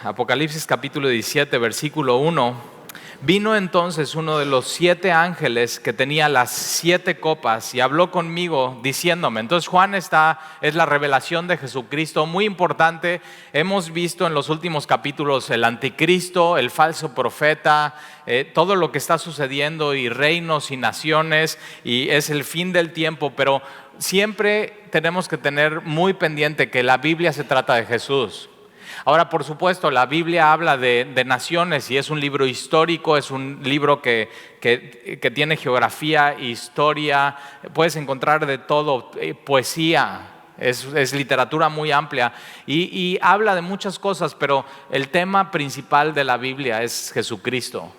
Apocalipsis capítulo 17, versículo 1. Vino entonces uno de los 7 ángeles que tenía las 7 copas y habló conmigo diciéndome. Entonces Juan es la revelación de Jesucristo, muy importante. Hemos visto en los últimos capítulos el anticristo, el falso profeta, todo lo que está sucediendo y reinos y naciones, y es el fin del tiempo, pero siempre tenemos que tener muy pendiente que la Biblia se trata de Jesús. Ahora, por supuesto, la Biblia habla de naciones y es un libro histórico, es un libro que tiene geografía, historia, puedes encontrar de todo, poesía, es literatura muy amplia y habla de muchas cosas, pero el tema principal de la Biblia es Jesucristo.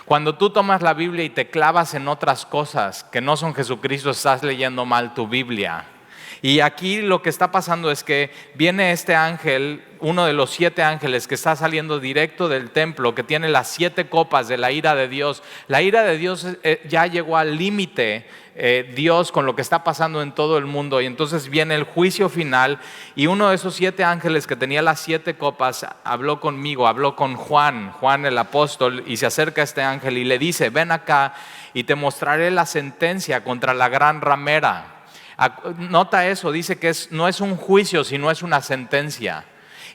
Cuando tú tomas la Biblia y te clavas en otras cosas que no son Jesucristo, estás leyendo mal tu Biblia. Y aquí lo que está pasando es que viene este ángel, uno de los 7 ángeles que está saliendo directo del templo, que tiene las 7 copas de la ira de Dios. La ira de Dios ya llegó al límite, Dios, con lo que está pasando en todo el mundo. Y entonces viene el juicio final y uno de esos 7 ángeles que tenía las 7 copas habló conmigo, habló con Juan el apóstol, y se acerca a este ángel y le dice: ven acá y te mostraré la sentencia contra la gran ramera. Nota eso, dice que no es un juicio, sino es una sentencia.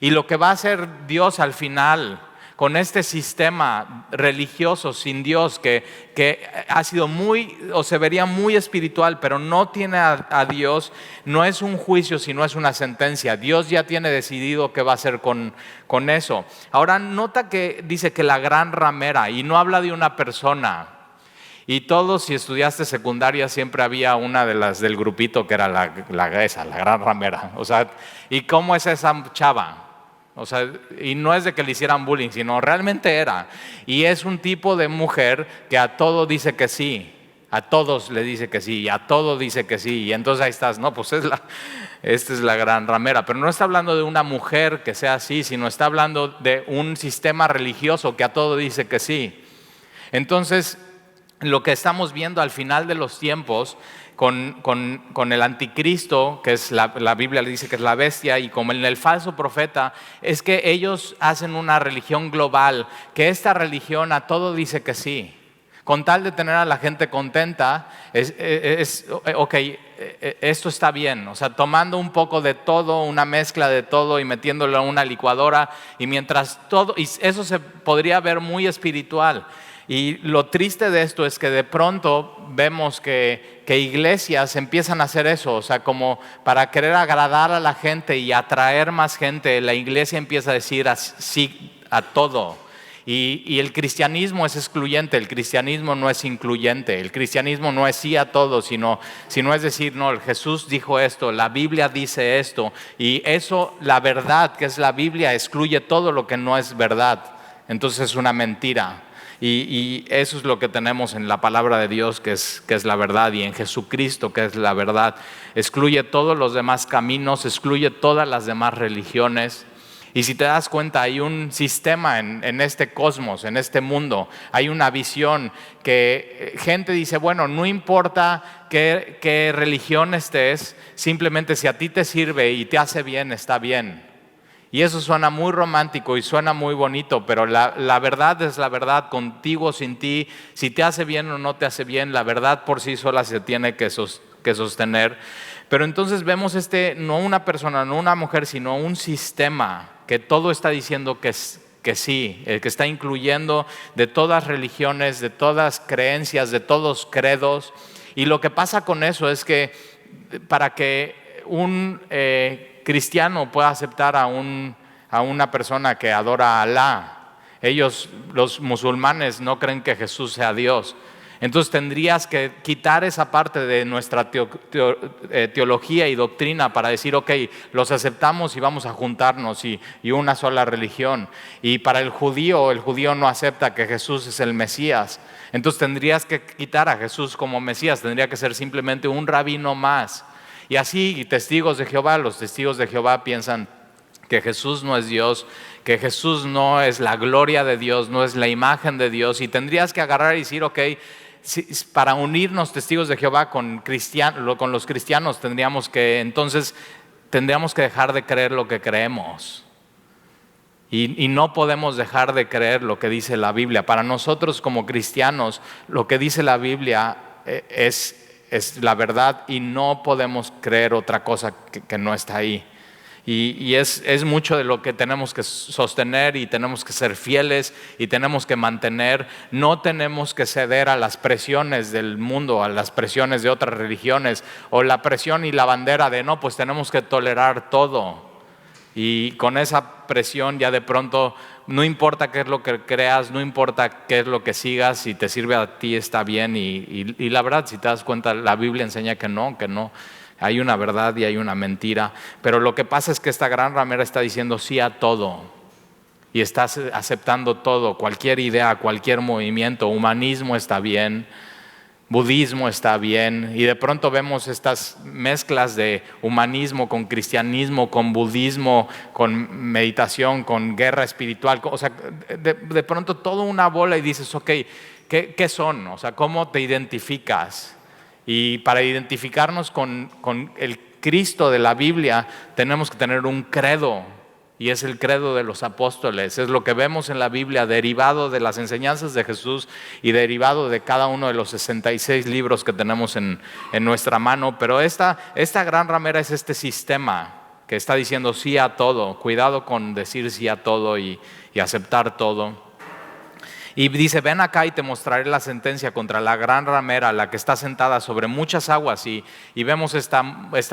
Y lo que va a hacer Dios al final con este sistema religioso sin Dios, que ha sido o se vería muy espiritual, pero no tiene a Dios, no es un juicio, sino es una sentencia. Dios ya tiene decidido qué va a hacer con eso. Ahora nota que dice que la gran ramera, y no habla de una persona. Y todos, si estudiaste secundaria, siempre había una de las del grupito que era la gran ramera. O sea, ¿y cómo es esa chava? O sea, y no es de que le hicieran bullying, sino realmente era. Y es un tipo de mujer que a todo dice que sí. A todos le dice que sí, y a todo dice que sí. Y entonces ahí estás, no, pues esta es la gran ramera. Pero no está hablando de una mujer que sea así, sino está hablando de un sistema religioso que a todo dice que sí. Entonces, lo que estamos viendo al final de los tiempos con el anticristo, que es la Biblia le dice que es la bestia, y como en el falso profeta, es que ellos hacen una religión global, que esta religión a todo dice que sí. Con tal de tener a la gente contenta, ok, esto está bien. O sea, tomando un poco de todo, una mezcla de todo y metiéndolo en una licuadora, y mientras todo, y eso se podría ver muy espiritual. Y lo triste de esto es que de pronto vemos que iglesias empiezan a hacer eso, o sea, como para querer agradar a la gente y atraer más gente, la iglesia empieza a decir sí a todo. Y el cristianismo es excluyente, el cristianismo no es incluyente, el cristianismo no es sí a todo, sino es decir, no, Jesús dijo esto, la Biblia dice esto, y eso, la verdad que es la Biblia, excluye todo lo que no es verdad, entonces es una mentira. Y eso es lo que tenemos en la palabra de Dios, que es la verdad, y en Jesucristo, que es la verdad. Excluye todos los demás caminos, excluye todas las demás religiones. Y si te das cuenta, hay un sistema en este cosmos, en este mundo, hay una visión que gente dice, bueno, no importa qué religión estés, simplemente si a ti te sirve y te hace bien, está bien. Y eso suena muy romántico y suena muy bonito, pero la verdad es la verdad, contigo o sin ti. Si te hace bien o no te hace bien, la verdad por sí sola se tiene que sostener. Pero entonces vemos no una persona, no una mujer, sino un sistema que todo está diciendo que sí, que está incluyendo de todas religiones, de todas creencias, de todos credos. Y lo que pasa con eso es que para que un cristiano pueda aceptar a una persona que adora a Alá, ellos, los musulmanes, no creen que Jesús sea Dios. Entonces tendrías que quitar esa parte de nuestra teología y doctrina para decir, ok, los aceptamos y vamos a juntarnos y una sola religión. Y para el judío no acepta que Jesús es el Mesías. Entonces tendrías que quitar a Jesús como Mesías, tendría que ser simplemente un rabino más. Y así, los testigos de Jehová piensan que Jesús no es Dios, que Jesús no es la gloria de Dios, no es la imagen de Dios. Y tendrías que agarrar y decir, ok, para unirnos testigos de Jehová con los cristianos, tendríamos que dejar de creer lo que creemos. Y no podemos dejar de creer lo que dice la Biblia. Para nosotros como cristianos, lo que dice la Biblia es la verdad y no podemos creer otra cosa que no está ahí. Y es mucho de lo que tenemos que sostener y tenemos que ser fieles y tenemos que mantener. No tenemos que ceder a las presiones del mundo, a las presiones de otras religiones o la presión y la bandera de no, pues tenemos que tolerar todo. Y con esa presión ya de pronto no importa qué es lo que creas, no importa qué es lo que sigas, si te sirve a ti está bien. Y la verdad, si te das cuenta, la Biblia enseña que no. Hay una verdad y hay una mentira. Pero lo que pasa es que esta gran ramera está diciendo sí a todo. Y está aceptando todo, cualquier idea, cualquier movimiento. Humanismo está bien, budismo está bien. Y de pronto vemos estas mezclas de humanismo con cristianismo, con budismo, con meditación, con guerra espiritual. O sea, de pronto toda una bola y dices, ok, ¿qué son? O sea, ¿cómo te identificas? Y para identificarnos con el Cristo de la Biblia tenemos que tener un credo, y es el credo de los apóstoles. Es lo que vemos en la Biblia, derivado de las enseñanzas de Jesús y derivado de cada uno de los 66 libros que tenemos en nuestra mano. Pero esta gran ramera es este sistema que está diciendo sí a todo. Cuidado con decir sí a todo y aceptar todo. Y dice, ven acá y te mostraré la sentencia contra la gran ramera, la que está sentada sobre muchas aguas. Y vemos esta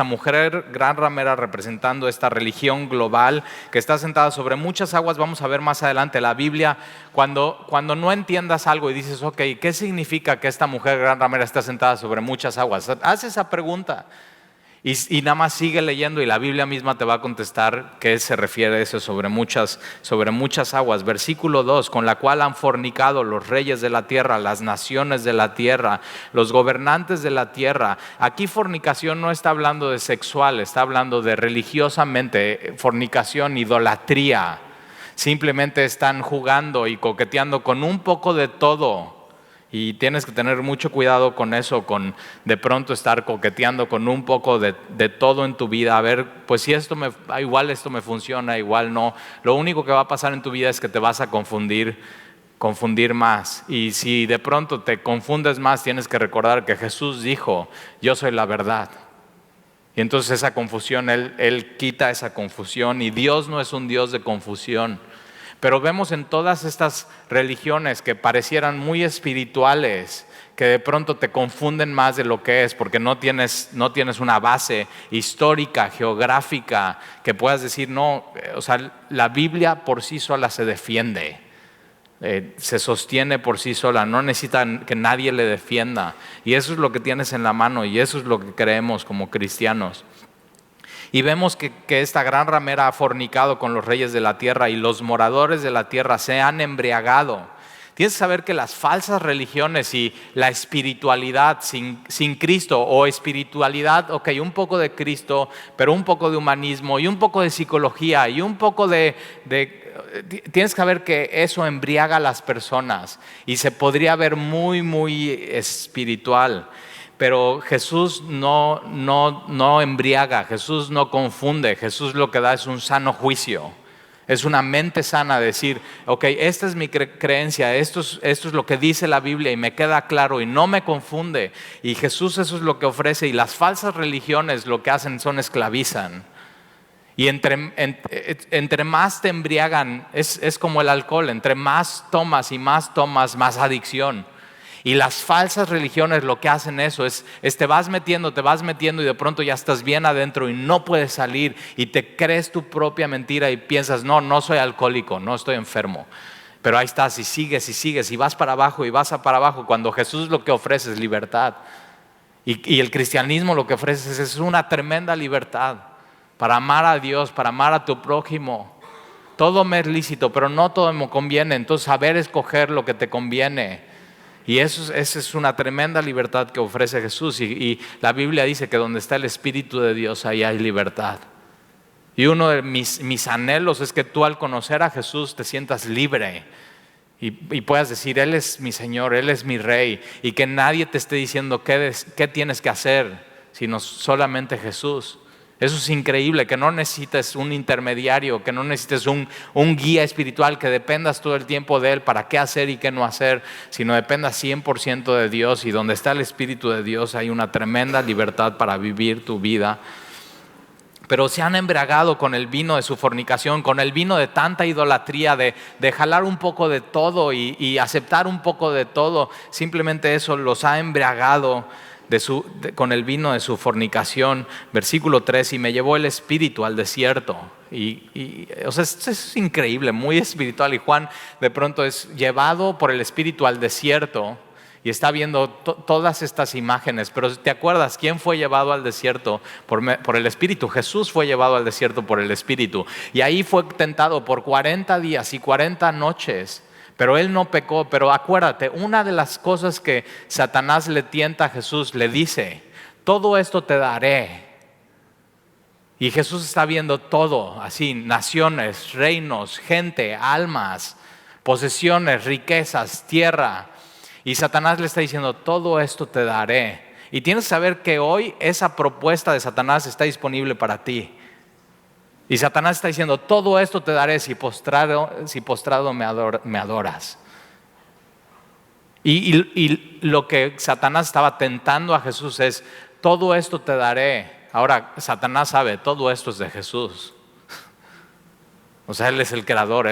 mujer gran ramera representando esta religión global que está sentada sobre muchas aguas. Vamos a ver más adelante la Biblia. Cuando no entiendas algo y dices, ok, ¿qué significa que esta mujer gran ramera está sentada sobre muchas aguas? Haz esa pregunta. Y nada más sigue leyendo y la Biblia misma te va a contestar qué se refiere a eso sobre muchas aguas. Versículo 2, con la cual han fornicado los reyes de la tierra, las naciones de la tierra, los gobernantes de la tierra. Aquí fornicación no está hablando de sexual, está hablando de religiosamente, fornicación, idolatría. Simplemente están jugando y coqueteando con un poco de todo. Y tienes que tener mucho cuidado con eso, con de pronto estar coqueteando con un poco de todo en tu vida. A ver, pues si igual esto me funciona, igual no. Lo único que va a pasar en tu vida es que te vas a confundir más. Y si de pronto te confundes más, tienes que recordar que Jesús dijo, yo soy la verdad. Y entonces esa confusión, Él quita esa confusión, y Dios no es un Dios de confusión. Pero vemos en todas estas religiones que parecieran muy espirituales, que de pronto te confunden más de lo que es, porque no tienes una base histórica, geográfica, que puedas decir, no, o sea, la Biblia por sí sola se defiende, se sostiene por sí sola, no necesita que nadie le defienda. Y eso es lo que tienes en la mano, y eso es lo que creemos como cristianos. Y vemos que esta gran ramera ha fornicado con los reyes de la tierra, y los moradores de la tierra se han embriagado. Tienes que saber que las falsas religiones y la espiritualidad sin Cristo, o espiritualidad, ok, un poco de Cristo, pero un poco de humanismo y un poco de psicología y un poco tienes que saber que eso embriaga a las personas y se podría ver muy, muy espiritual. Pero Jesús no embriaga, Jesús no confunde, Jesús lo que da es un sano juicio. Es una mente sana, decir, ok, esta es mi creencia, esto es lo que dice la Biblia y me queda claro y no me confunde. Y Jesús eso es lo que ofrece, y las falsas religiones lo que hacen son esclavizan. Y entre más te embriagan, es como el alcohol, entre más tomas y más tomas, más adicción. Y las falsas religiones lo que hacen eso es te vas metiendo y de pronto ya estás bien adentro y no puedes salir, y te crees tu propia mentira y piensas, no soy alcohólico, no estoy enfermo. Pero ahí estás y sigues y vas para abajo y vas para abajo, cuando Jesús lo que ofrece es libertad. Y el cristianismo lo que ofrece es una tremenda libertad para amar a Dios, para amar a tu prójimo. Todo me es lícito, pero no todo me conviene. Entonces saber escoger lo que te conviene. Y esa es una tremenda libertad que ofrece Jesús. Y la Biblia dice que donde está el Espíritu de Dios, ahí hay libertad. Y uno de mis anhelos es que tú, al conocer a Jesús, te sientas libre y puedas decir, Él es mi Señor, Él es mi Rey, y que nadie te esté diciendo qué tienes que hacer, sino solamente Jesús. Eso es increíble, que no necesites un intermediario, que no necesites un guía espiritual, que dependas todo el tiempo de Él para qué hacer y qué no hacer, sino dependas 100% de Dios, y donde está el Espíritu de Dios hay una tremenda libertad para vivir tu vida. Pero se han embriagado con el vino de su fornicación, con el vino de tanta idolatría, de jalar un poco de todo y aceptar un poco de todo. Simplemente eso los ha embriagado con el vino de su fornicación. Versículo 3, y me llevó el Espíritu al desierto. O sea, es increíble, muy espiritual. Y Juan de pronto es llevado por el Espíritu al desierto y está viendo todas estas imágenes. Pero ¿te acuerdas quién fue llevado al desierto por el Espíritu? Jesús fue llevado al desierto por el Espíritu. Y ahí fue tentado por 40 días y 40 noches. Pero Él no pecó. Pero acuérdate, una de las cosas que Satanás le tienta a Jesús, le dice: todo esto te daré. Y Jesús está viendo todo, así, naciones, reinos, gente, almas, posesiones, riquezas, tierra. Y Satanás le está diciendo: todo esto te daré. Y tienes que saber que hoy esa propuesta de Satanás está disponible para ti. Y Satanás está diciendo: todo esto te daré si postrado me adoras. Y lo que Satanás estaba tentando a Jesús es: todo esto te daré. Ahora Satanás sabe, todo esto es de Jesús. O sea, Él es el creador,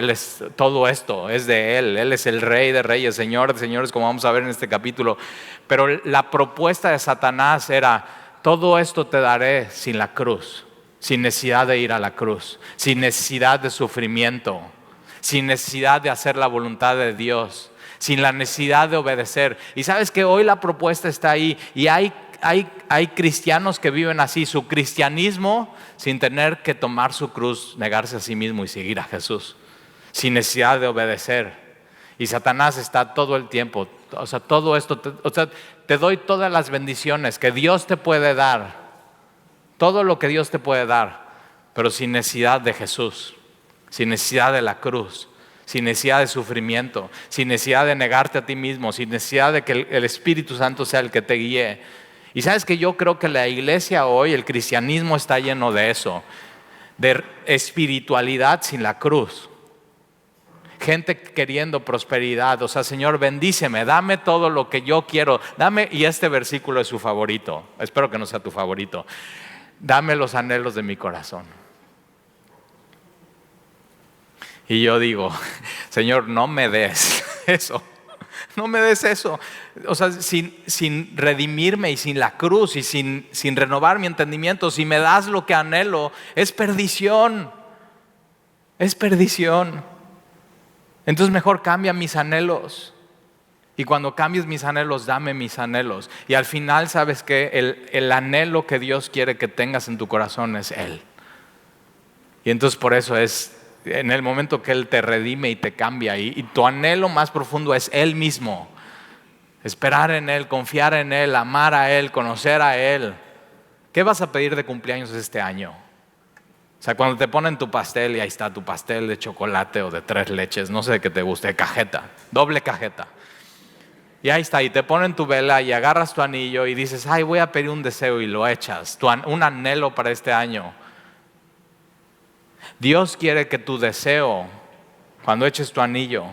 todo esto es de Él. Él es el Rey de reyes, Señor de señores, como vamos a ver en este capítulo. Pero la propuesta de Satanás era: todo esto te daré sin la cruz, sin necesidad de ir a la cruz, sin necesidad de sufrimiento, sin necesidad de hacer la voluntad de Dios, sin la necesidad de obedecer. Y sabes que hoy la propuesta está ahí, y hay cristianos que viven así, su cristianismo sin tener que tomar su cruz, negarse a sí mismo y seguir a Jesús, sin necesidad de obedecer. Y Satanás está todo el tiempo, o sea, todo esto, te doy todas las bendiciones que Dios te puede dar, todo lo que Dios te puede dar, pero sin necesidad de Jesús, sin necesidad de la cruz, sin necesidad de sufrimiento, sin necesidad de negarte a ti mismo, sin necesidad de que el Espíritu Santo sea el que te guíe. Y sabes que yo creo que la iglesia hoy, el cristianismo está lleno de eso, de espiritualidad sin la cruz. Gente queriendo prosperidad, o sea, Señor, bendíceme, dame todo lo que yo quiero, dame, y este versículo es su favorito, espero que no sea tu favorito: dame los anhelos de mi corazón. Y yo digo: Señor, no me des eso. No me des eso. O sea, sin redimirme y sin la cruz y sin renovar mi entendimiento, si me das lo que anhelo, es perdición. Es perdición. Entonces mejor cambia mis anhelos. Y cuando cambies mis anhelos, dame mis anhelos. Y al final, ¿sabes qué? El anhelo que Dios quiere que tengas en tu corazón es Él. Y entonces por eso es en el momento que Él te redime y te cambia, y tu anhelo más profundo es Él mismo. Esperar en Él, confiar en Él, amar a Él, conocer a Él. ¿Qué vas a pedir de cumpleaños este año? O sea, cuando te ponen tu pastel y ahí está tu pastel de chocolate o de 3 leches, no sé de qué te guste, cajeta, doble cajeta. Y ahí está, y te ponen tu vela y agarras tu anillo y dices: ay, voy a pedir un deseo, y lo echas, un anhelo para este año. Dios quiere que tu deseo, cuando eches tu anillo,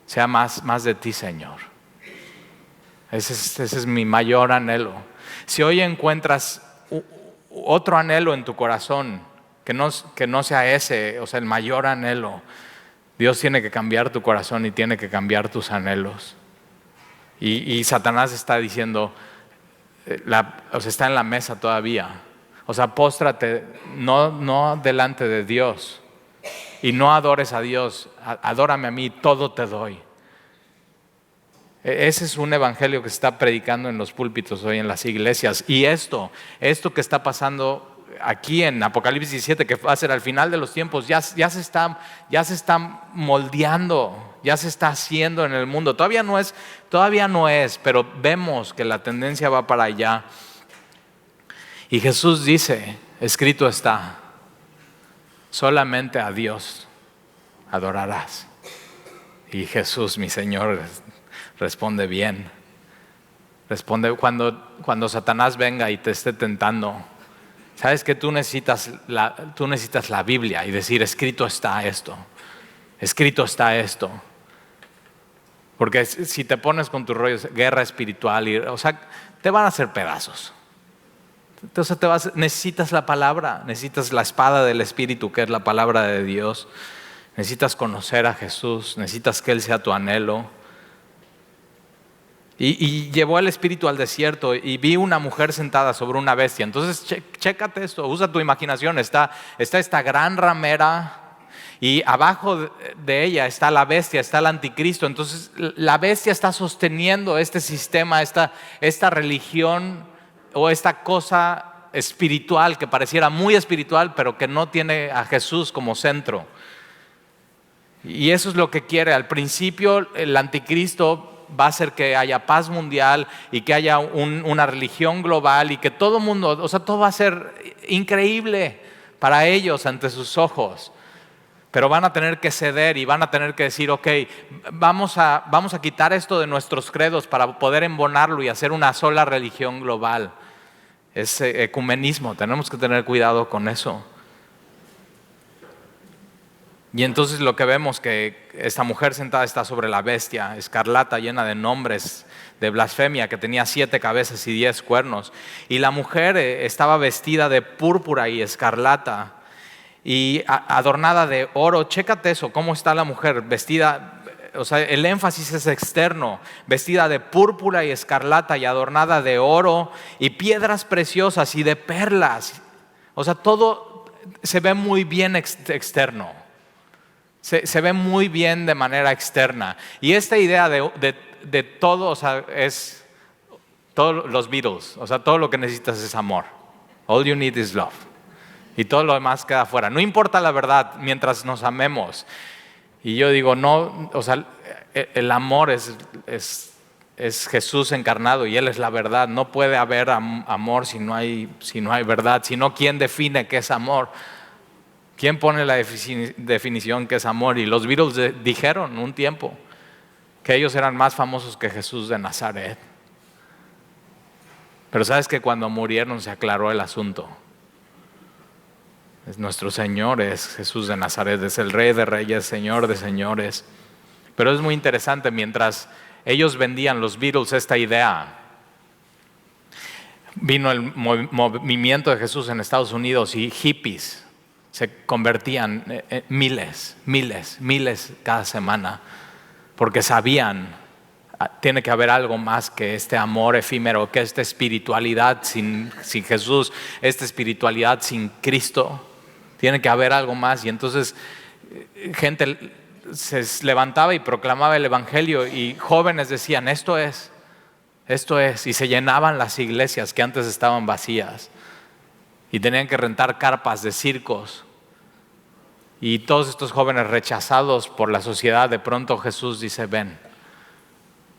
sea más de ti, Señor. Ese es mi mayor anhelo. Si hoy encuentras otro anhelo en tu corazón que no sea ese, o sea, el mayor anhelo, Dios tiene que cambiar tu corazón y tiene que cambiar tus anhelos. Y Satanás está diciendo, o sea, está en la mesa todavía. O sea, póstrate, no delante de Dios, y no adores a Dios, adórame a mí, todo te doy. Ese es un evangelio que se está predicando en los púlpitos hoy en las iglesias. Y esto que está pasando aquí en Apocalipsis 17, que va a ser al final de los tiempos, ya se está moldeando, ya se está haciendo en el mundo. Todavía no es, pero vemos que la tendencia va para allá. Y Jesús dice, escrito está, solamente a Dios adorarás. Y Jesús, mi Señor, responde bien. Responde cuando Satanás venga y te esté tentando. Sabes que tú necesitas la Biblia y decir, escrito está esto, escrito está esto. Porque si te pones con tus rollos, guerra espiritual, te van a hacer pedazos. Entonces necesitas la palabra, necesitas la espada del Espíritu, que es la palabra de Dios. Necesitas conocer a Jesús, necesitas que Él sea tu anhelo. Y llevó al Espíritu al desierto y vi una mujer sentada sobre una bestia. Entonces, chécate esto, usa tu imaginación. Está esta gran ramera y abajo de ella está la bestia, está el anticristo. Entonces, la bestia está sosteniendo este sistema, esta religión o esta cosa espiritual que pareciera muy espiritual, pero que no tiene a Jesús como centro. Y eso es lo que quiere. Al principio, el anticristo va a hacer que haya paz mundial y que haya una religión global y que todo el mundo, todo va a ser increíble para ellos ante sus ojos. Pero van a tener que ceder y van a tener que decir, ok, vamos a quitar esto de nuestros credos para poder embonarlo y hacer una sola religión global. Es ecumenismo, tenemos que tener cuidado con eso. Y entonces lo que vemos que esta mujer sentada está sobre la bestia, escarlata, llena de nombres de blasfemia, que tenía 7 cabezas y 10 cuernos. Y la mujer estaba vestida de púrpura y escarlata y adornada de oro. Chécate eso, cómo está la mujer vestida, el énfasis es externo, vestida de púrpura y escarlata y adornada de oro y piedras preciosas y de perlas. Todo se ve muy bien externo. Se ve muy bien de manera externa. Y esta idea de todo, es todos los Beatles, todo lo que necesitas es amor. All you need is love. Y todo lo demás queda fuera. No importa la verdad mientras nos amemos. Y yo digo, no, el amor es Jesús encarnado y Él es la verdad. No puede haber amor si no hay verdad. Si no, ¿quién define qué es amor? ¿Quién pone la definición que es amor? Y los Beatles dijeron un tiempo que ellos eran más famosos que Jesús de Nazaret. Pero sabes que cuando murieron se aclaró el asunto. Nuestro Señor es Jesús de Nazaret, es el Rey de Reyes, Señor de Señores. Pero es muy interesante, mientras ellos vendían, los Beatles, esta idea, vino el movimiento de Jesús en Estados Unidos y hippies se convertían en miles cada semana, porque sabían, tiene que haber algo más que este amor efímero, que esta espiritualidad sin Jesús, esta espiritualidad sin Cristo, tiene que haber algo más. Y entonces gente se levantaba y proclamaba el evangelio y jóvenes decían, esto es, y se llenaban las iglesias que antes estaban vacías. Y tenían que rentar carpas de circos. Y todos estos jóvenes rechazados por la sociedad, de pronto Jesús dice, ven.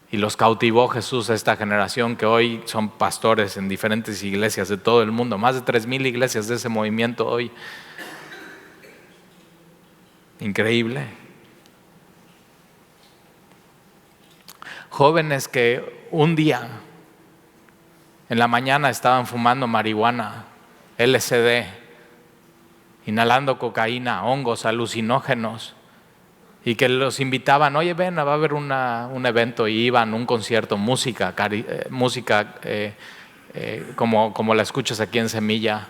Y los cautivó Jesús a esta generación que hoy son pastores en diferentes iglesias de todo el mundo. Más de 3,000 iglesias de ese movimiento hoy. Increíble. Jóvenes que un día en la mañana estaban fumando marihuana, LSD, inhalando cocaína, hongos alucinógenos, y que los invitaban, oye, ven, va a haber un evento, y iban a un concierto, música como la escuchas aquí en Semilla,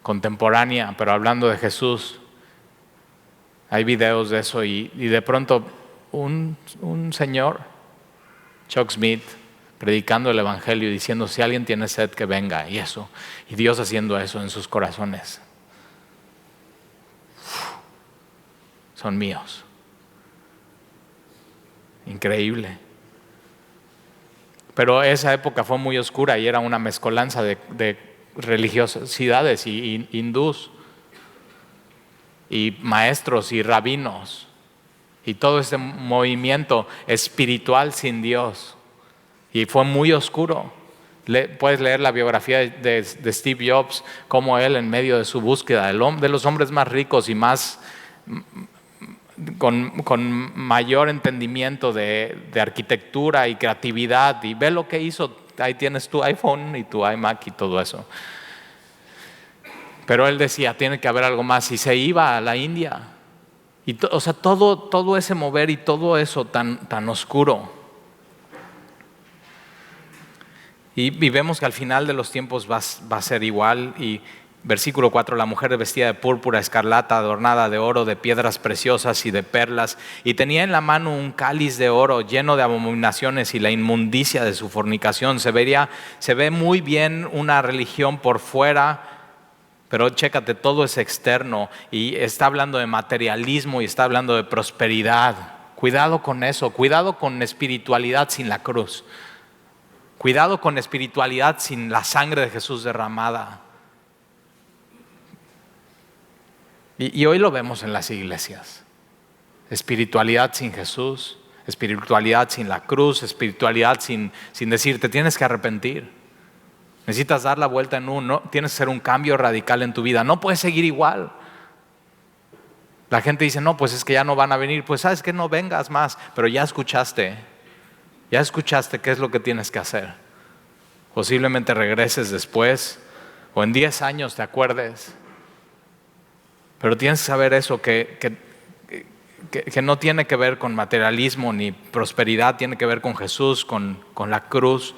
contemporánea, pero hablando de Jesús. Hay videos de eso y de pronto un señor, Chuck Smith, predicando el evangelio y diciendo, si alguien tiene sed que venga, y eso, y Dios haciendo eso en sus corazones. Son míos. Increíble. Pero esa época fue muy oscura y era una mezcolanza de religiosidades y hindús y maestros y rabinos y todo este movimiento espiritual sin Dios. Y fue muy oscuro. Puedes leer la biografía de Steve Jobs, como él en medio de su búsqueda, de los hombres más ricos y más con mayor entendimiento de arquitectura y creatividad, y ve lo que hizo. Ahí tienes tu iPhone y tu iMac y todo eso. Pero él decía, tiene que haber algo más, y se iba a la India. Y todo ese mover y todo eso tan oscuro. Y vemos que al final de los tiempos va a ser igual. Y versículo 4, la mujer vestida de púrpura, escarlata, adornada de oro, de piedras preciosas y de perlas, y tenía en la mano un cáliz de oro lleno de abominaciones y la inmundicia de su fornicación. Se ve muy bien una religión por fuera, pero chécate, todo es externo y está hablando de materialismo y está hablando de prosperidad. Cuidado con eso, cuidado con espiritualidad sin la cruz. Cuidado con espiritualidad sin la sangre de Jesús derramada. Y hoy lo vemos en las iglesias. Espiritualidad sin Jesús, espiritualidad sin la cruz, espiritualidad sin decir, te tienes que arrepentir. Necesitas dar la vuelta en uno, tienes que hacer un cambio radical en tu vida. No puedes seguir igual. La gente dice, no, pues es que ya no van a venir. Pues sabes que no vengas más, pero ya escuchaste qué es lo que tienes que hacer. Posiblemente regreses después o en 10 años te acuerdes. Pero tienes que saber eso, que no tiene que ver con materialismo ni prosperidad, tiene que ver con Jesús, con la cruz.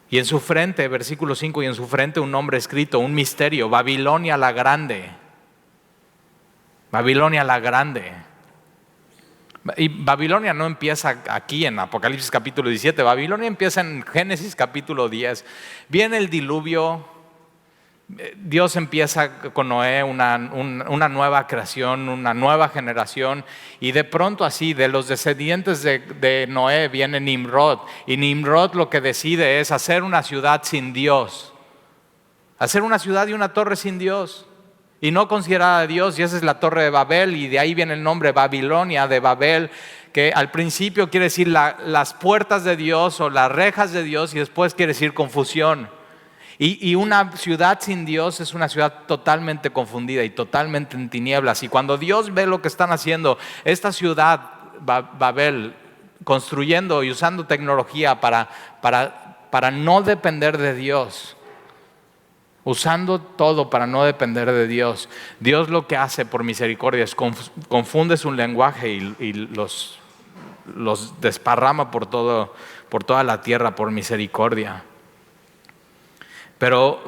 Y en su frente, versículo 5, y en su frente un nombre escrito, un misterio, Babilonia la Grande. Babilonia la Grande. Y Babilonia no empieza aquí en Apocalipsis capítulo 17, Babilonia empieza en Génesis capítulo 10. Viene el diluvio, Dios empieza con Noé una nueva creación, una nueva generación, y de pronto así de los descendientes de Noé viene Nimrod, y Nimrod lo que decide es hacer una ciudad sin Dios, hacer una ciudad y una torre sin Dios. Y no considerada de Dios, y esa es la torre de Babel, y de ahí viene el nombre Babilonia de Babel, que al principio quiere decir las puertas de Dios o las rejas de Dios, y después quiere decir confusión. Y una ciudad sin Dios es una ciudad totalmente confundida y totalmente en tinieblas. Y cuando Dios ve lo que están haciendo, esta ciudad Babel, construyendo y usando tecnología para no depender de Dios, usando todo para no depender de Dios, Dios lo que hace por misericordia es confunde su lenguaje y los desparrama por toda la tierra por misericordia. Pero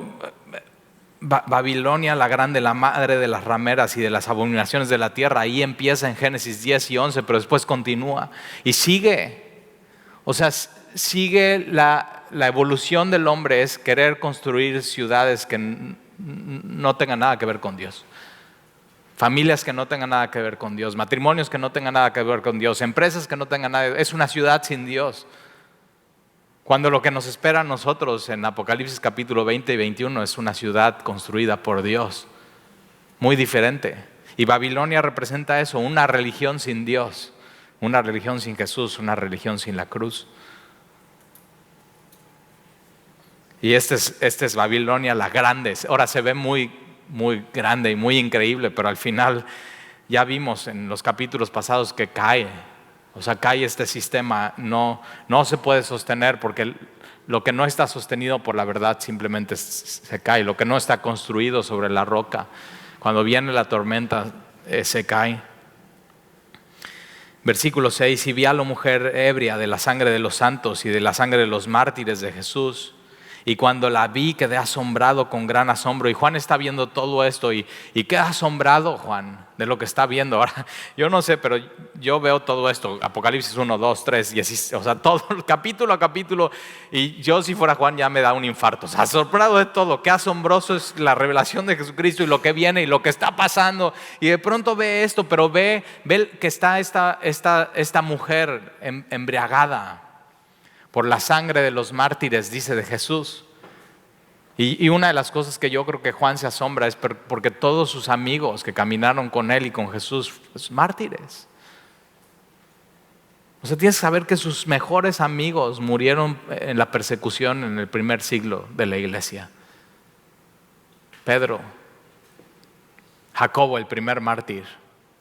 Babilonia la Grande, la madre de las rameras y de las abominaciones de la tierra, ahí empieza en Génesis 10 y 11, pero después continúa y sigue. O sea, sigue la evolución del hombre, es querer construir ciudades que no tengan nada que ver con Dios. Familias que no tengan nada que ver con Dios, matrimonios que no tengan nada que ver con Dios, empresas que no tengan nada, es una ciudad sin Dios. Cuando lo que nos espera a nosotros en Apocalipsis capítulo 20 y 21 es una ciudad construida por Dios, muy diferente. Y Babilonia representa eso, una religión sin Dios, una religión sin Jesús, una religión sin la cruz. Y este es Babilonia la Grande. Ahora se ve muy, muy grande y muy increíble, pero al final ya vimos en los capítulos pasados que cae. O sea, cae este sistema, no se puede sostener porque lo que no está sostenido por la verdad simplemente se cae. Lo que no está construido sobre la roca, cuando viene la tormenta, se cae. Versículo 6, y vi a la mujer ebria de la sangre de los santos y de la sangre de los mártires de Jesús. Y cuando la vi quedé asombrado con gran asombro. Y Juan está viendo todo esto y queda asombrado Juan de lo que está viendo. Ahora, yo no sé, pero yo veo todo esto, Apocalipsis 1, 2, 3, 10, o sea, todo capítulo a capítulo. Y yo si fuera Juan ya me da un infarto. O sea, asombrado de todo. Qué asombroso es la revelación de Jesucristo y lo que viene y lo que está pasando. Y de pronto ve esto, pero ve que está esta mujer embriagada por la sangre de los mártires, dice, de Jesús. Y una de las cosas que yo creo que Juan se asombra es porque todos sus amigos que caminaron con él y con Jesús, pues, mártires. O sea, tienes que saber que sus mejores amigos murieron en la persecución en el primer siglo de la iglesia. Pedro, Jacobo, el primer mártir,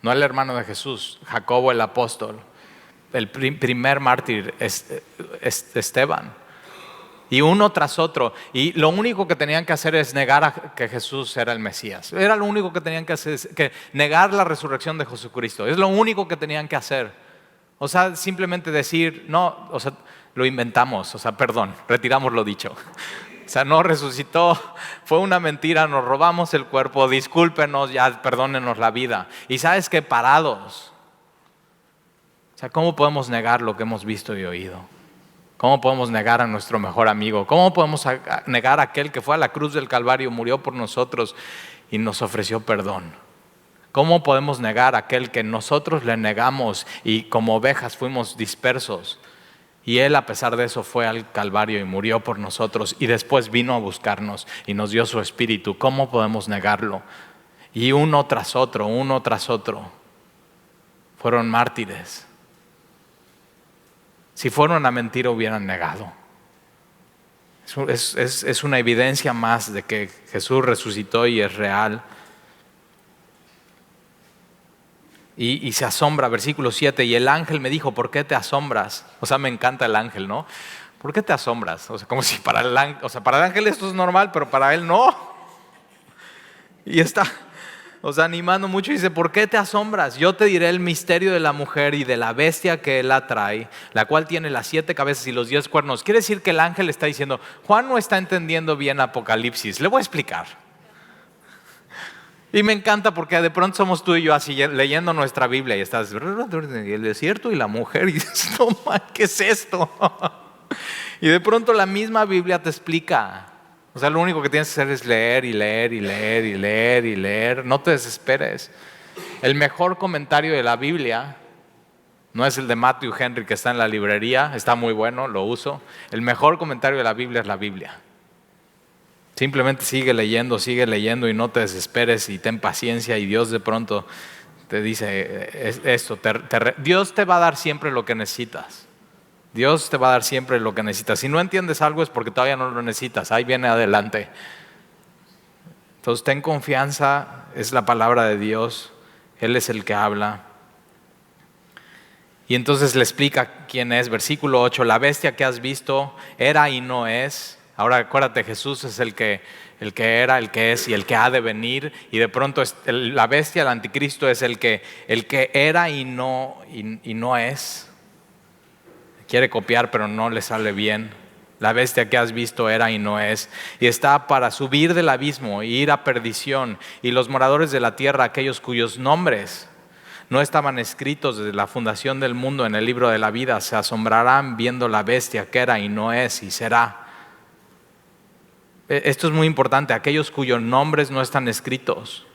no el hermano de Jesús, Jacobo el apóstol. El primer mártir es Esteban. Y uno tras otro. Y lo único que tenían que hacer es negar que Jesús era el Mesías. Era lo único que tenían que hacer, que negar la resurrección de Jesucristo. Es lo único que tenían que hacer. O sea, simplemente decir, no, o sea, lo inventamos, o sea, perdón, retiramos lo dicho. O sea, no resucitó, fue una mentira, nos robamos el cuerpo, discúlpenos, ya perdónenos la vida. Y ¿sabes qué? Parados. O sea, ¿cómo podemos negar lo que hemos visto y oído? ¿Cómo podemos negar a nuestro mejor amigo? ¿Cómo podemos negar a aquel que fue a la cruz del Calvario, murió por nosotros y nos ofreció perdón? ¿Cómo podemos negar a aquel que nosotros le negamos y como ovejas fuimos dispersos? Y Él, a pesar de eso, fue al Calvario y murió por nosotros y después vino a buscarnos y nos dio su Espíritu. ¿Cómo podemos negarlo? Y uno tras otro, fueron mártires. Si fueron a mentir, hubieran negado. Es una evidencia más de que Jesús resucitó y es real. Y se asombra, versículo 7, y el ángel me dijo, ¿por qué te asombras? O sea, me encanta el ángel, ¿no? ¿Por qué te asombras? O sea, como si para el ángel esto es normal, pero para él no. Y está, animando mucho y dice, ¿por qué te asombras? Yo te diré el misterio de la mujer y de la bestia que él atrae, la cual tiene las 7 cabezas y los 10 cuernos. Quiere decir que el ángel está diciendo, Juan no está entendiendo bien Apocalipsis, le voy a explicar. Y me encanta porque de pronto somos tú y yo así leyendo nuestra Biblia y estás, y el desierto y la mujer, y dices, no, ¿qué es esto? Y de pronto la misma Biblia te explica. O sea, lo único que tienes que hacer es leer y leer y leer y leer y leer. No te desesperes. El mejor comentario de la Biblia no es el de Matthew Henry que está en la librería, está muy bueno, lo uso. El mejor comentario de la Biblia es la Biblia. Simplemente sigue leyendo y no te desesperes y ten paciencia y Dios de pronto te dice esto. Dios te va a dar siempre lo que necesitas. Dios te va a dar siempre lo que necesitas. Si no entiendes algo es porque todavía no lo necesitas. Ahí viene adelante. Entonces ten confianza, es la palabra de Dios. Él es el que habla. Y entonces le explica quién es. Versículo 8, la bestia que has visto era y no es. Ahora acuérdate, Jesús es el que era, el que es y el que ha de venir. Y de pronto la bestia, el anticristo, es el que era y no es. Quiere copiar pero no le sale bien. La bestia que has visto era y no es. Y está para subir del abismo e ir a perdición. Y los moradores de la tierra, aquellos cuyos nombres no estaban escritos desde la fundación del mundo en el libro de la vida, se asombrarán viendo la bestia que era y no es y será. Esto es muy importante, aquellos cuyos nombres no están escritos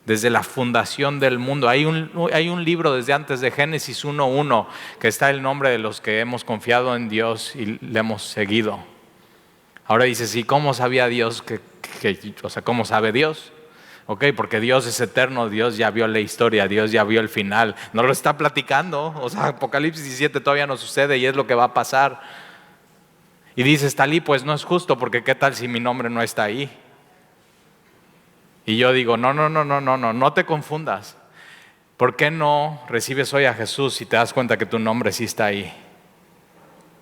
desde la fundación del mundo. Hay un libro desde antes de Génesis 1:1 que está el nombre de los que hemos confiado en Dios y le hemos seguido. Ahora dices, ¿y cómo sabía Dios? ¿Cómo sabe Dios? Porque Dios es eterno, Dios ya vio la historia, Dios ya vio el final. No lo está platicando, Apocalipsis 17 todavía no sucede y es lo que va a pasar. Y dices, Talí, pues no es justo, porque ¿qué tal si mi nombre no está ahí? Y yo digo, no te confundas. ¿Por qué no recibes hoy a Jesús y te das cuenta que tu nombre sí está ahí?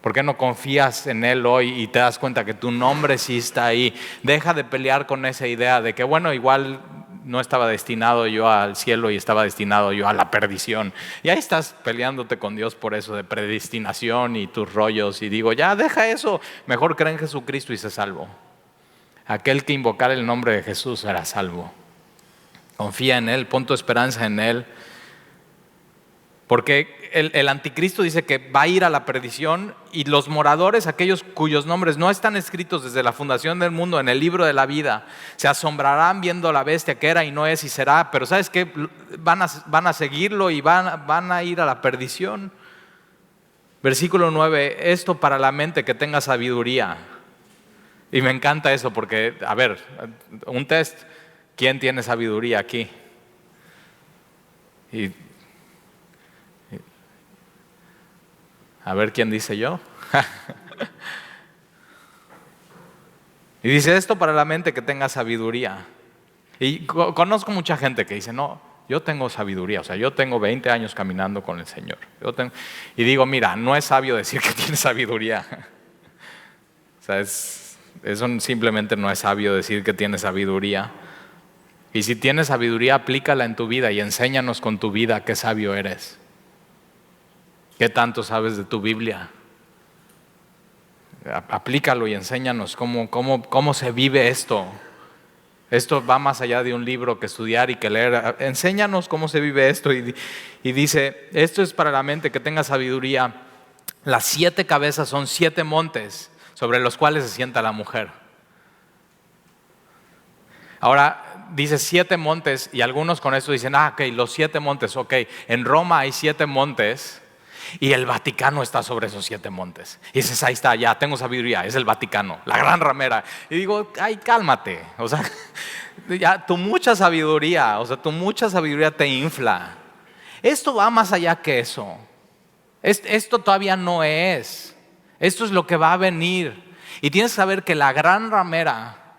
¿Por qué no confías en Él hoy y te das cuenta que tu nombre sí está ahí? Deja de pelear con esa idea de que, bueno, igual no estaba destinado yo al cielo y estaba destinado yo a la perdición. Y ahí estás peleándote con Dios por eso de predestinación y tus rollos. Y digo, ya deja eso, mejor cree en Jesucristo y sé salvo. Aquel que invocara el nombre de Jesús será salvo. Confía en Él, pon tu esperanza en Él. Porque el anticristo dice que va a ir a la perdición y los moradores, aquellos cuyos nombres no están escritos desde la fundación del mundo en el libro de la vida, se asombrarán viendo la bestia que era y no es y será. Pero ¿sabes qué? Van a seguirlo y van a ir a la perdición. Versículo 9, esto para la mente que tenga sabiduría. Y me encanta eso porque, a ver, un test, ¿quién tiene sabiduría aquí? A ver quién dice yo. Y dice esto para la mente que tenga sabiduría. Y conozco mucha gente que dice, no, yo tengo sabiduría, yo tengo 20 años caminando con el Señor. Y digo, mira, no es sabio decir que tienes sabiduría. sea, eso simplemente no es sabio decir que tienes sabiduría. Y si tienes sabiduría, aplícala en tu vida y enséñanos con tu vida qué sabio eres. ¿Qué tanto sabes de tu Biblia? Aplícalo y enséñanos cómo se vive esto. Esto va más allá de un libro que estudiar y que leer. Enséñanos cómo se vive esto. Y dice, esto es para la mente que tenga sabiduría. Las 7 cabezas son 7 montes sobre los cuales se sienta la mujer. Ahora dice 7 montes y algunos con esto dicen, ok, los 7 montes, ok. En Roma hay 7 montes y el Vaticano está sobre esos 7 montes. Y dices, ahí está, ya tengo sabiduría, es el Vaticano, la gran ramera. Y digo, ay, cálmate. O sea, ya tu mucha sabiduría te infla. Esto va más allá que eso. Esto todavía no es. Esto es lo que va a venir. Y tienes que saber que la gran ramera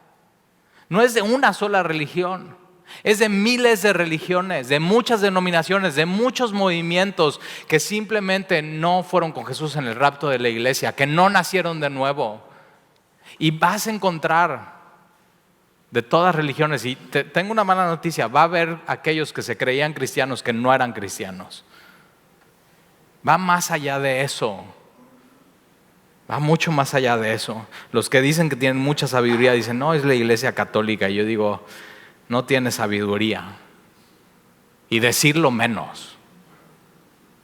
no es de una sola religión. Es de miles de religiones, de muchas denominaciones, de muchos movimientos que simplemente no fueron con Jesús en el rapto de la iglesia, que no nacieron de nuevo. Y vas a encontrar de todas religiones. Y tengo una mala noticia, va a haber aquellos que se creían cristianos que no eran cristianos. Va más allá de eso. Va mucho más allá de eso. Los que dicen que tienen mucha sabiduría dicen, no, es la iglesia católica. Y yo digo, no tienes sabiduría. Y decirlo menos.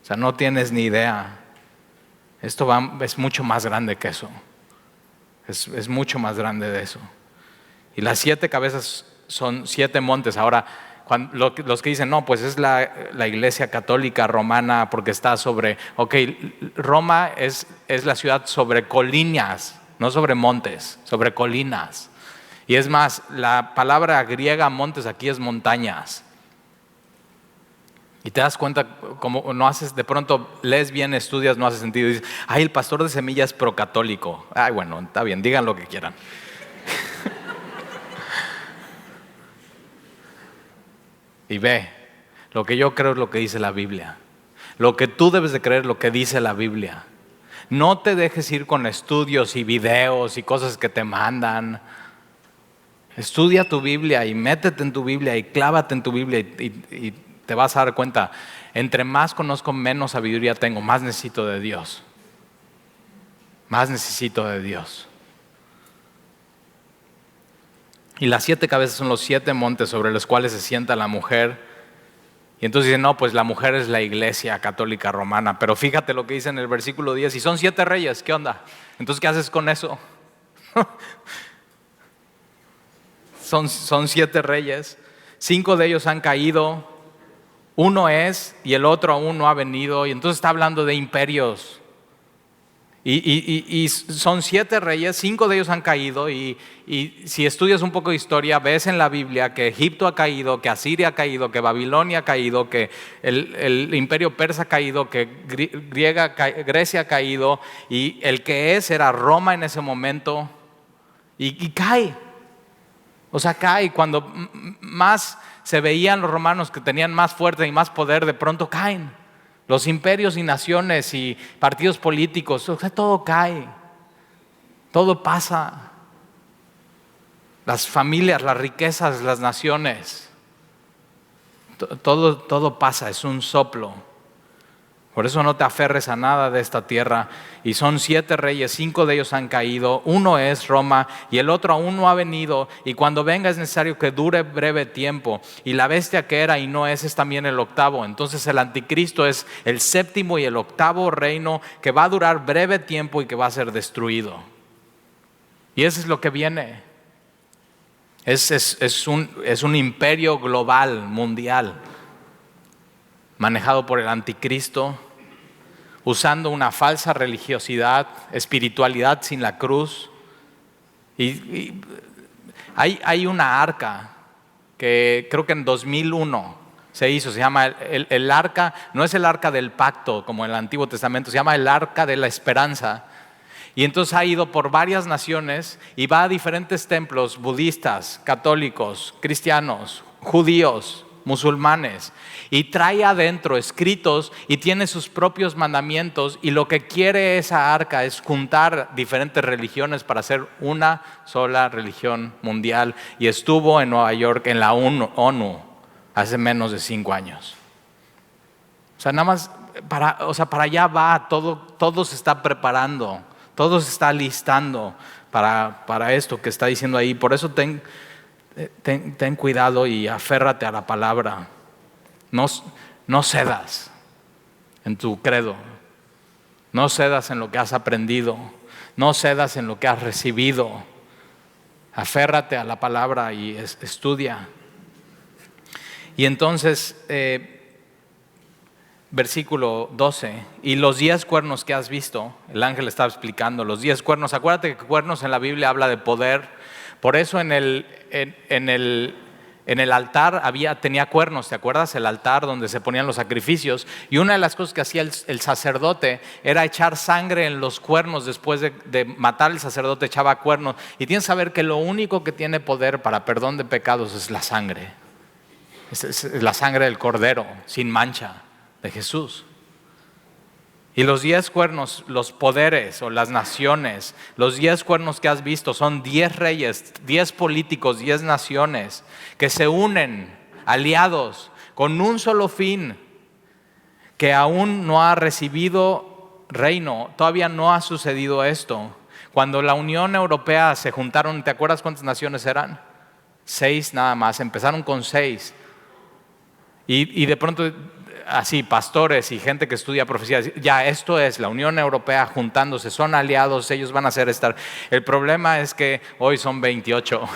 O sea, no tienes ni idea. Esto es mucho más grande que eso. Es mucho más grande de eso. Y las 7 cabezas son 7 montes. Ahora, los que dicen, no, pues es la iglesia católica romana porque está sobre, ok, Roma es la ciudad sobre colinas, no sobre montes, sobre colinas. Y es más, la palabra griega montes aquí es montañas. Y te das cuenta, como no haces, de pronto lees bien, estudias, no hace sentido. Y dices, ay, el pastor de Semilla es procatólico. Ay, bueno, está bien, digan lo que quieran. Y ve, lo que yo creo es lo que dice la Biblia. Lo que tú debes de creer es lo que dice la Biblia. No te dejes ir con estudios y videos y cosas que te mandan. Estudia tu Biblia y métete en tu Biblia y clávate en tu Biblia y te vas a dar cuenta, entre más conozco, menos sabiduría tengo, más necesito de Dios. Más necesito de Dios. Y las 7 cabezas son los 7 montes sobre los cuales se sienta la mujer. Y entonces dicen, no, pues la mujer es la iglesia católica romana. Pero fíjate lo que dice en el versículo 10, y son 7 reyes, ¿qué onda? Entonces, ¿qué haces con eso? Son 7 reyes, 5 de ellos han caído, uno es y el otro aún no ha venido. Y entonces está hablando de imperios. Y son 7 reyes, 5 de ellos han caído y si estudias un poco de historia, ves en la Biblia que Egipto ha caído, que Asiria ha caído, que Babilonia ha caído, que el imperio persa ha caído, que Grecia ha caído y el que era Roma en ese momento y cae. O sea, cae. Cuando más se veían los romanos que tenían más fuerza y más poder, de pronto caen. Los imperios y naciones y partidos políticos, o sea, todo cae, todo pasa. Las familias, las riquezas, las naciones, todo pasa, es un soplo. Por eso no te aferres a nada de esta tierra. Y son 7 reyes, 5 de ellos han caído, uno es Roma y el otro aún no ha venido. Y cuando venga es necesario que dure breve tiempo. Y la bestia que era y no es también el 8º. Entonces el anticristo es el 7º y el 8º reino que va a durar breve tiempo y que va a ser destruido. Y eso es lo que viene. Es un imperio global, mundial, manejado por el anticristo, usando una falsa religiosidad, espiritualidad sin la cruz. Y hay una arca que creo que en 2001 se hizo, se llama el arca, no es el arca del pacto como en el Antiguo Testamento, se llama el arca de la esperanza. Y entonces ha ido por varias naciones y va a diferentes templos budistas, católicos, cristianos, judíos, musulmanes, y trae adentro escritos y tiene sus propios mandamientos, y lo que quiere esa arca es juntar diferentes religiones para hacer una sola religión mundial, y estuvo en Nueva York en la ONU hace menos de 5 años. O sea, nada más para allá va, todo se está preparando, todo se está listando para esto que está diciendo ahí. Por eso ten cuidado y aférrate a la palabra. No cedas en tu credo, no cedas en lo que has aprendido, no cedas en lo que has recibido. Aférrate a la palabra y estudia. Y entonces, versículo 12, y los 10 cuernos que has visto, el ángel estaba explicando los 10 cuernos. Acuérdate que cuernos en la Biblia habla de poder. Por eso en el altar tenía cuernos, ¿te acuerdas? El altar donde se ponían los sacrificios. Y una de las cosas que hacía el sacerdote era echar sangre en los cuernos. Después de matar, el sacerdote echaba cuernos. Y tienes que saber que lo único que tiene poder para perdón de pecados es la sangre. Es la sangre del Cordero, sin mancha, de Jesús. Y los 10 cuernos, los poderes o las naciones, los 10 cuernos que has visto son 10 reyes, 10 políticos, 10 naciones que se unen, aliados, con un solo fin, que aún no ha recibido reino. Todavía no ha sucedido esto. Cuando la Unión Europea se juntaron, ¿te acuerdas cuántas naciones eran? 6 nada más, empezaron con 6. Y de pronto, así, pastores y gente que estudia profecía, ya esto es la Unión Europea juntándose, son aliados, ellos van a hacer estar. El problema es que hoy son 28.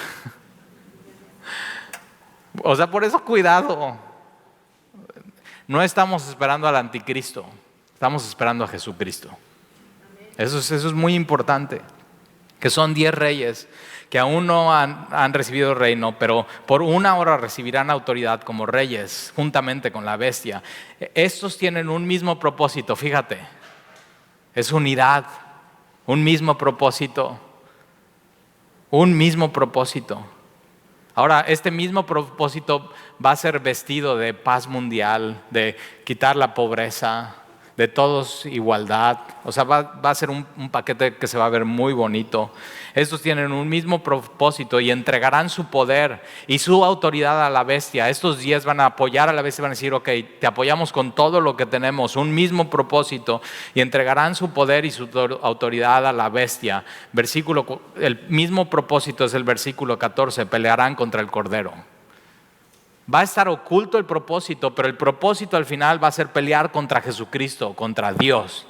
O sea, por eso cuidado. No estamos esperando al anticristo, estamos esperando a Jesucristo. Eso es muy importante. Que son 10 reyes que aún no han recibido reino, pero por una hora recibirán autoridad como reyes, juntamente con la bestia. Estos tienen un mismo propósito, fíjate, es unidad, un mismo propósito, un mismo propósito. Ahora, este mismo propósito va a ser vestido de paz mundial, de quitar la pobreza, de todos igualdad. O sea, va a ser un paquete que se va a ver muy bonito. Estos tienen un mismo propósito y entregarán su poder y su autoridad a la bestia. Estos 10 van a apoyar a la bestia y van a decir, ok, te apoyamos con todo lo que tenemos, un mismo propósito, y entregarán su poder y su autoridad a la bestia. El mismo propósito es el versículo 14, pelearán contra el Cordero. Va a estar oculto el propósito, pero el propósito al final va a ser pelear contra Jesucristo, contra Dios.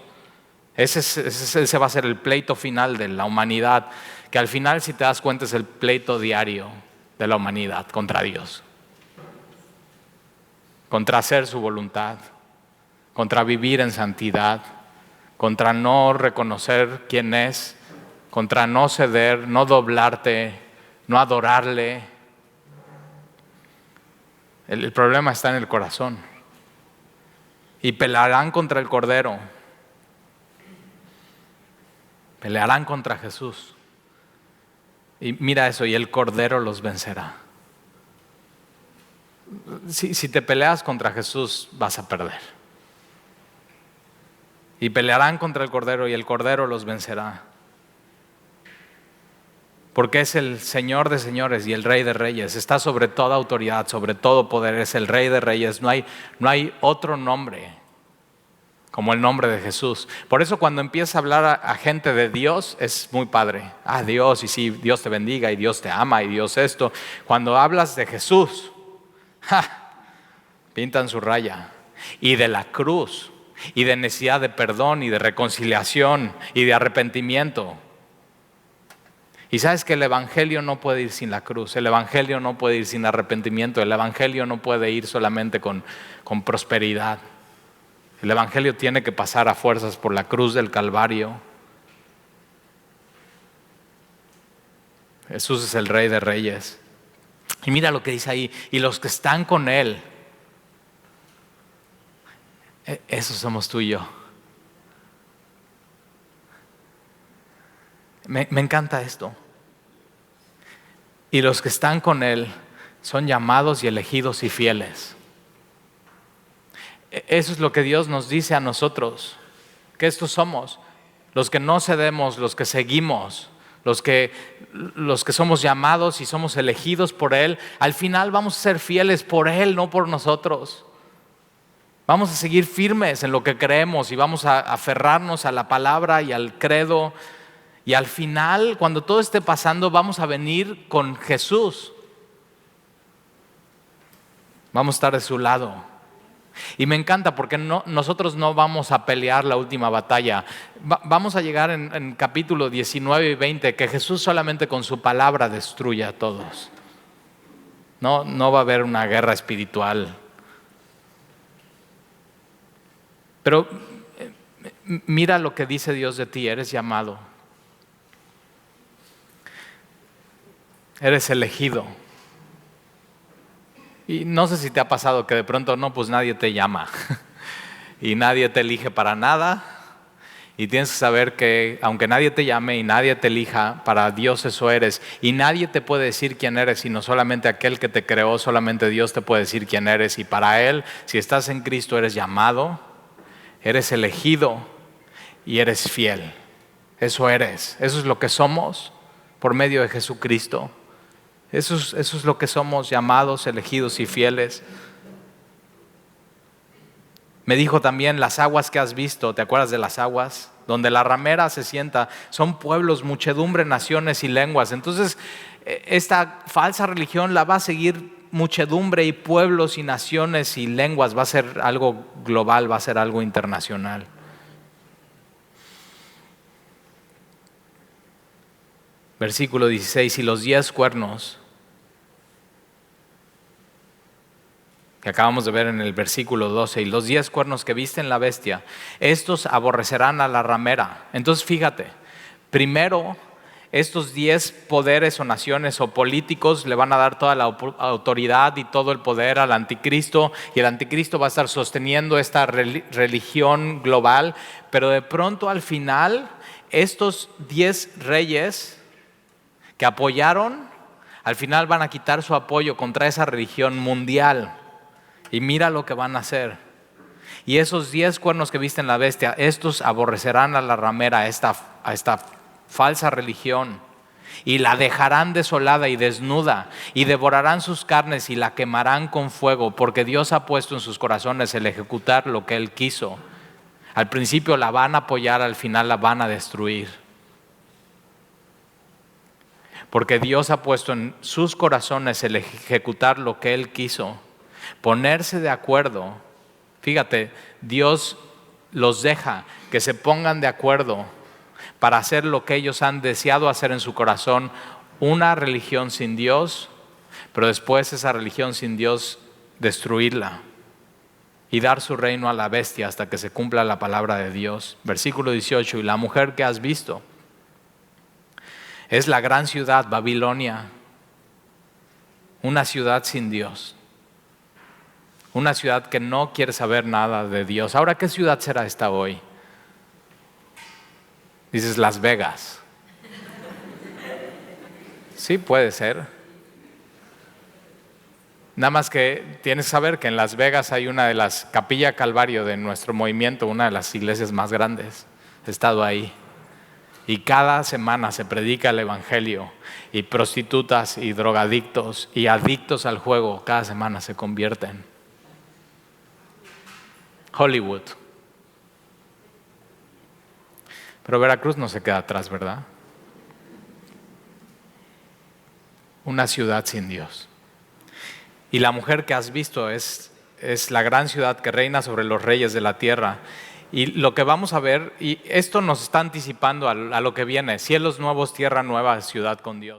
Ese va a ser el pleito final de la humanidad, que al final, si te das cuenta, es el pleito diario de la humanidad contra Dios. Contra hacer su voluntad, contra vivir en santidad, contra no reconocer quién es, contra no ceder, no doblarte, no adorarle. El problema está en el corazón. Y pelearán contra el Cordero. Pelearán contra Jesús. Y mira eso, y el Cordero los vencerá. Si te peleas contra Jesús, vas a perder. Y pelearán contra el Cordero y el Cordero los vencerá. Porque es el Señor de señores y el Rey de reyes. Está sobre toda autoridad, sobre todo poder. Es el Rey de reyes. No hay otro nombre como el nombre de Jesús. Por eso cuando empiezas a hablar a gente de Dios, es muy padre. Dios, y sí, Dios te bendiga, y Dios te ama, y Dios esto. Cuando hablas de Jesús, pintan su raya. Y de la cruz, y de necesidad de perdón, y de reconciliación, y de arrepentimiento. Y sabes que el evangelio no puede ir sin la cruz, el evangelio no puede ir sin arrepentimiento, el evangelio no puede ir solamente con prosperidad. El evangelio tiene que pasar a fuerzas por la cruz del Calvario. Jesús es el Rey de reyes. Y mira lo que dice ahí, y los que están con Él, esos somos tú y yo. Me encanta esto. Y los que están con Él Son llamados y elegidos y fieles. Eso es lo que Dios nos dice a nosotros, que estos somos, los que no cedemos, los que seguimos, los que somos llamados y somos elegidos por Él. Al final vamos a ser fieles por Él, no por nosotros. Vamos a seguir firmes en lo que creemos y vamos a aferrarnos a la palabra y al credo. Y al final, cuando todo esté pasando, vamos a venir con Jesús. Vamos a estar de su lado. Y me encanta porque nosotros no vamos a pelear la última batalla. Vamos a llegar en capítulo 19 y 20 que Jesús solamente con su palabra destruye a todos. No va a haber una guerra espiritual. Pero mira lo que dice Dios de ti: eres llamado, eres elegido. Y no sé si te ha pasado que de pronto pues nadie te llama y nadie te elige para nada. Y tienes que saber que aunque nadie te llame y nadie te elija, para Dios eso eres. Y nadie te puede decir quién eres, sino solamente aquel que te creó. Solamente Dios te puede decir quién eres. Y para Él, si estás en Cristo, eres llamado, eres elegido y eres fiel. Eso eres. Eso es lo que somos por medio de Jesucristo. Eso es lo que somos, llamados, elegidos y fieles. Me dijo también: las aguas que has visto, ¿te acuerdas de las aguas? Donde la ramera se sienta, son pueblos, muchedumbre, naciones y lenguas. Entonces, esta falsa religión la va a seguir muchedumbre y pueblos y naciones y lenguas. Va a ser algo global, va a ser algo internacional. Versículo 16: y los 10 cuernos que acabamos de ver en el versículo 12, y los 10 cuernos que viste en la bestia, estos aborrecerán a la ramera. Entonces fíjate, primero estos 10 poderes o naciones o políticos le van a dar toda la autoridad y todo el poder al anticristo, y el anticristo va a estar sosteniendo esta religión global. Pero de pronto al final, estos 10 reyes que apoyaron, al final van a quitar su apoyo contra esa religión mundial. Y mira lo que van a hacer. Y esos 10 cuernos que viste en la bestia, estos aborrecerán a la ramera, a esta falsa religión, y la dejarán desolada y desnuda, y devorarán sus carnes y la quemarán con fuego, porque Dios ha puesto en sus corazones el ejecutar lo que Él quiso. Al principio la van a apoyar, al final la van a destruir. Porque Dios ha puesto en sus corazones el ejecutar lo que Él quiso. Ponerse de acuerdo. Fíjate, Dios los deja que se pongan de acuerdo para hacer lo que ellos han deseado hacer en su corazón, una religión sin Dios, pero después esa religión sin Dios destruirla y dar su reino a la bestia hasta que se cumpla la palabra de Dios. Versículo 18: y la mujer que has visto es la gran ciudad, Babilonia, una ciudad sin Dios. Una ciudad que no quiere saber nada de Dios. Ahora, ¿qué ciudad será esta hoy? Dices Las Vegas. Sí, puede ser. Nada más que tienes que saber que en Las Vegas hay una de las Capilla Calvario de nuestro movimiento, una de las iglesias más grandes. He estado ahí. Y cada semana se predica el evangelio. Y prostitutas y drogadictos y adictos al juego cada semana se convierten. Hollywood. Pero Veracruz no se queda atrás, ¿verdad? Una ciudad sin Dios. Y la mujer que has visto es la gran ciudad que reina sobre los reyes de la tierra. Y lo que vamos a ver, y esto nos está anticipando a lo que viene: cielos nuevos, tierra nueva, ciudad con Dios.